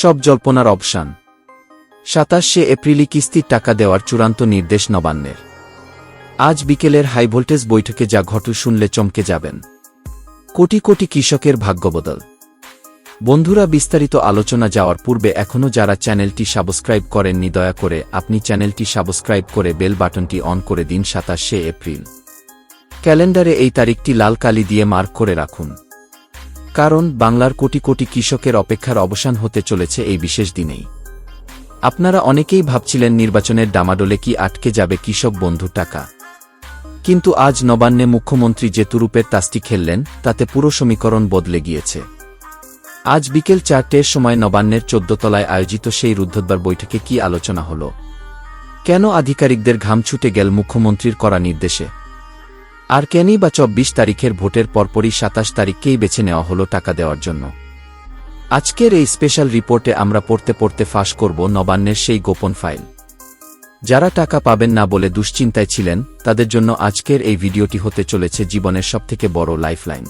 সব জল্পনার অবসান। 27শে এপ্রিলই কিস্তির টাকা দেওয়ার চূড়ান্ত নির্দেশ নবান্নের। আজ বিকেলের হাইভোল্টেজ বৈঠকে যা ঘটল শুনলে চমকে যাবেন। কোটি কোটি কৃষকের ভাগ্যবদল। বন্ধুরা, বিস্তারিত আলোচনা যাওয়ার পূর্বে এখনও যারা চ্যানেলটি সাবস্ক্রাইব করেননি দয়া করে আপনি চ্যানেলটি সাবস্ক্রাইব করে বেল বাটনটি অন করে দিন। 27শে এপ্রিল ক্যালেন্ডারে এই তারিখটি লাল কালি দিয়ে মার্ক করে রাখুন, কারণ বাংলার কোটি কোটি কৃষকের অপেক্ষার অবসান হতে চলেছে এই বিশেষ দিনেই। আপনারা অনেকেই ভাবছিলেন নির্বাচনের ডামাডোলে কি আটকে যাবে কৃষক বন্ধুর টাকা, কিন্তু আজ নবান্নে মুখ্যমন্ত্রী যে তুরুপের তাসটি খেললেন তাতে পুরো সমীকরণ বদলে গিয়েছে। আজ বিকেল 4টের সময় নবান্নের 14 তলায় আয়োজিত সেই রুদ্ধদ্বার বৈঠকে কি আলোচনা হল, কেন আধিকারিকদের ঘাম ছুটে গেল মুখ্যমন্ত্রীর করা নির্দেশে, আর কেনই বা 24 তারিখের ভোটের পরপরই 27 তারিখকেই বেছে নেওয়া হলো টাকা দেওয়ার জন্য। আজকের এই স্পেশাল রিপোর্টে আমরা পড়তে ফাঁস করব নবান্নের সেই গোপন ফাইল। যারা টাকা পাবেন না বলে দুশ্চিন্তায় ছিলেন তাদের জন্য আজকের এই ভিডিওটি হতে চলেছে জীবনের সবথেকে বড় লাইফলাইন।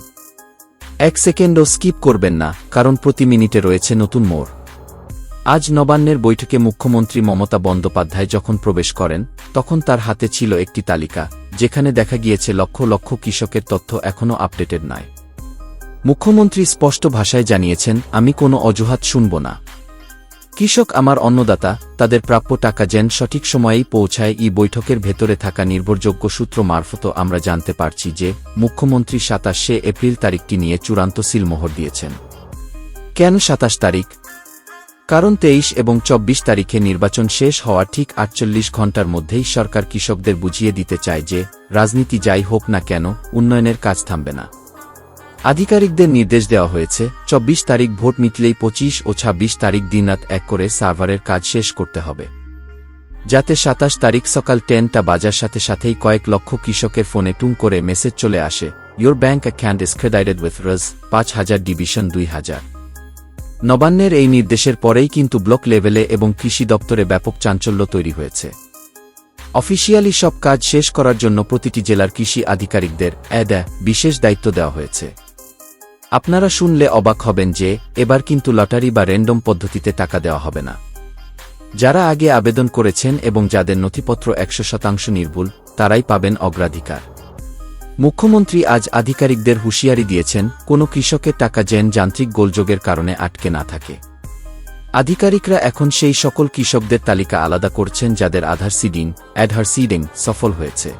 1 সেকেন্ডও স্কিপ করবেন না, কারণ প্রতি মিনিটে রয়েছে নতুন মোড়। আজ নবান্নের বৈঠকে মুখ্যমন্ত্রী মমতা বন্দ্যোপাধ্যায় যখন প্রবেশ করেন তখন তার হাতে ছিল একটি তালিকা, যেখানে দেখা গিয়েছে লক্ষ লক্ষ কৃষকের তথ্য এখনও আপডেটেড নয়। মুখ্যমন্ত্রী স্পষ্ট ভাষায় জানিয়েছেন, আমি কোনো অজুহাত শুনব না। কৃষক আমার অন্নদাতা, তাদের প্রাপ্য টাকা যেন সঠিক সময়েই পৌঁছায়। এই বৈঠকের ভেতরে থাকা নির্ভরযোগ্য সূত্র মারফত আমরা জানতে পারছি যে মুখ্যমন্ত্রী 27শে এপ্রিল তারিখটি নিয়ে চূড়ান্ত সিলমোহর দিয়েছেন। কেন 27 তারিখ? কারণ 23 এবং 24 তারিখে নির্বাচন শেষ হওয়ার ঠিক 48 ঘণ্টার মধ্যেই সরকার কৃষকদের বুঝিয়ে দিতে চায় যে রাজনীতি যাই হোক না কেন, উন্নয়নের কাজ থামবে না। আধিকারিকদের নির্দেশ দেওয়া হয়েছে 24 তারিখ ভোট মিটলেই 25 ও 26 তারিখ দিনরাত এক করে সার্ভারের কাজ শেষ করতে হবে, যাতে 27 তারিখ সকাল 10টা বাজার সাথে সাথেই কয়েক লক্ষ কৃষকের ফোনে টুং করে মেসেজ চলে আসে, your bank account is credited with রস 5000 ডিভিশন 2000। নবান্নের এই নির্দেশের পরেই কিন্তু ব্লক লেভেলে এবং কৃষি দপ্তরে ব্যাপক চাঞ্চল্য তৈরি হয়েছে। অফিসিয়ালি সব কাজ শেষ করার জন্য প্রতিটি জেলার কৃষি আধিকারিকদের বিশেষ দায়িত্ব দেওয়া হয়েছে। আপনারা শুনলে অবাক হবেন যে এবার কিন্তু লটারি বা র্যান্ডম পদ্ধতিতে টাকা দেওয়া হবে না। যারা আগে আবেদন করেছেন এবং যাদের নথিপত্র 100% নির্ভুল, তারাই পাবেন অগ্রাধিকার। মুখ্যমন্ত্রী আজ আধিকারিকদের হুঁশিয়ারি দিয়েছেন, কোনো কৃষকের টাকা যেন যান্ত্রিক গোলযোগের কারণে আটকে না থাকে। আধিকারিকরা এখন সেই সকল কৃষকদের তালিকা আলাদা করছেন যাদের আধার সিডিং সফল হয়েছে।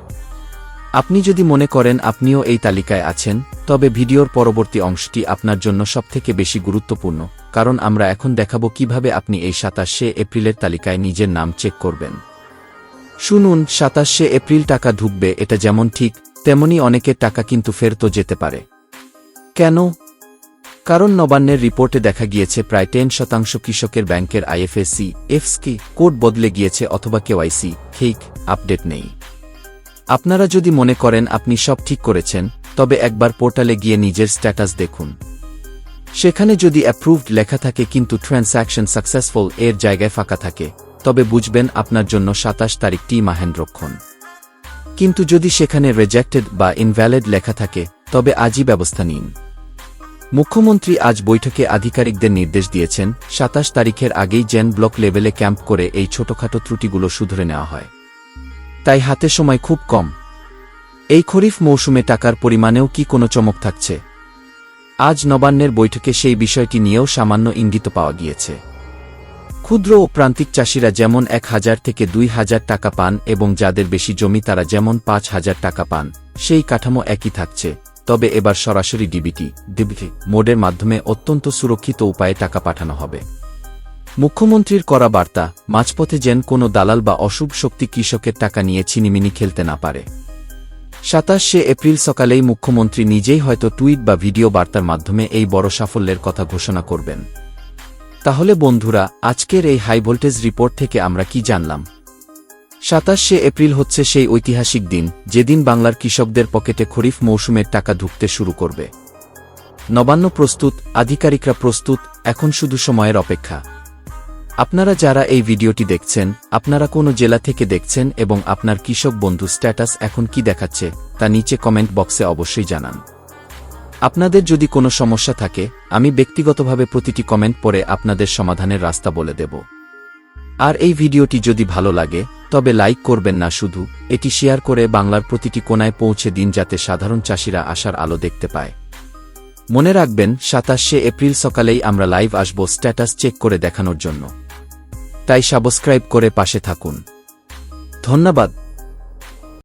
আপনি যদি মনে করেন আপনিও এই তালিকায় আছেন, তবে ভিডিওর পরবর্তী অংশটি আপনার জন্য সবথেকে বেশি গুরুত্বপূর্ণ, কারণ আমরা এখন দেখাবো কিভাবে আপনি এই 27শে এপ্রিলের তালিকায় নিজের নাম চেক করবেন। শুনুন, 27শে এপ্রিল টাকা ঢুকবে এটা যেমন ঠিক, তেমনি অনেকের টাকা কিন্তু ফেরতও যেতে পারে। কেন? কারণ নবান্নের রিপোর্টে দেখা গিয়েছে প্রায় 10% কৃষকের ব্যাংকের আইএফএসসি কোড বদলে গিয়েছে অথবা কেওয়াইসি আপডেট নেই। আপনারা যদি মনে করেন আপনি সব ঠিক করেছেন, তবে একবার পোর্টালে গিয়ে নিজের স্ট্যাটাস দেখুন। সেখানে যদি অ্যাপ্রুভড লেখা থাকে কিন্তু ট্রান্স্যাকশন সাকসেসফুল এর জায়গায় ফাঁকা থাকে, তবে বুঝবেন আপনার জন্য 27 তারিখটি মাহেন্দ্রক্ষণ। কিন্তু যদি সেখানে রিজেক্টেড বা ইনভ্যালিড লেখা থাকে, তবে আজই ব্যবস্থা নিন। মুখ্যমন্ত্রী আজ বৈঠকে আধিকারিকদের নির্দেশ দিয়েছেন 27 তারিখের আগেই যেন ব্লক লেভেলে ক্যাম্প করে এই ছোটখাটো ত্রুটিগুলো শুধরে নেওয়া হয়। তাই হাতে সময় খুব কম। এই খরিফ মৌসুমে টাকার পরিমাণেও কি কোনো চমক থাকছে? আজ নবান্নের বৈঠকে সেই বিষয়টি নিয়েও সামান্য ইঙ্গিত পাওয়া গিয়েছে। ক্ষুদ্র ও প্রান্তিক চাষিরা যেমন 1000 থেকে 2000 টাকা পান এবং যাদের বেশি জমি তারা যেমন 5000 টাকা পান, সেই কাঠামো একই থাকছে, তবে এবার সরাসরি ডিবিটি মোডের মাধ্যমে অত্যন্ত সুরক্ষিত উপায়ে টাকা পাঠানো হবে। মুখ্যমন্ত্রীর করা বার্তা, মাঝপথে যেন কোনো দালাল বা অশুভ শক্তি কৃষকের টাকা নিয়ে ছিনিমিনি খেলতে না পারে। 27শে এপ্রিল সকালেই মুখ্যমন্ত্রী নিজেই হয়তো টুইট বা ভিডিও বার্তার মাধ্যমে এই বড় সাফল্যের কথা ঘোষণা করবেন। তাহলে বন্ধুরা, আজকের এই হাই ভোল্টেজ রিপোর্ট থেকে আমরা কি জানলাম? 27শে এপ্রিল হচ্ছে সেই ঐতিহাসিক দিন যেদিন বাংলার কৃষকদের পকেটে খরিফ মৌসুমের টাকা ঢুকতে শুরু করবে। নবান্ন প্রস্তুত, আধিকারিকরা প্রস্তুত, এখন শুধু সময়ের অপেক্ষা। আপনারা যারা এই ভিডিওটি দেখছেন, আপনারা কোন জেলা থেকে দেখছেন এবং আপনার কৃষক বন্ধু স্ট্যাটাস এখন কি দেখাচ্ছে তা নিচে কমেন্ট বক্সে অবশ্যই জানান। আপনাদের যদি কোনো সমস্যা থাকে আমি ব্যক্তিগতভাবে প্রতিটি কমেন্ট পড়ে আপনাদের সমাধানের রাস্তা বলে দেব। আর এই ভিডিওটি যদি ভালো লাগে তবে লাইক করবেন না, শুধু এটি শেয়ার করে বাংলার প্রতিটি কোণায় পৌঁছে দিন যাতে সাধারণ চাষিরা আশার আলো দেখতে পায়। মনে রাখবেন 27শে এপ্রিল সকালেই আমরা লাইভ আসব স্ট্যাটাস চেক করে দেখানোর জন্য, তাই সাবস্ক্রাইব করে পাশে থাকুন। ধন্যবাদ।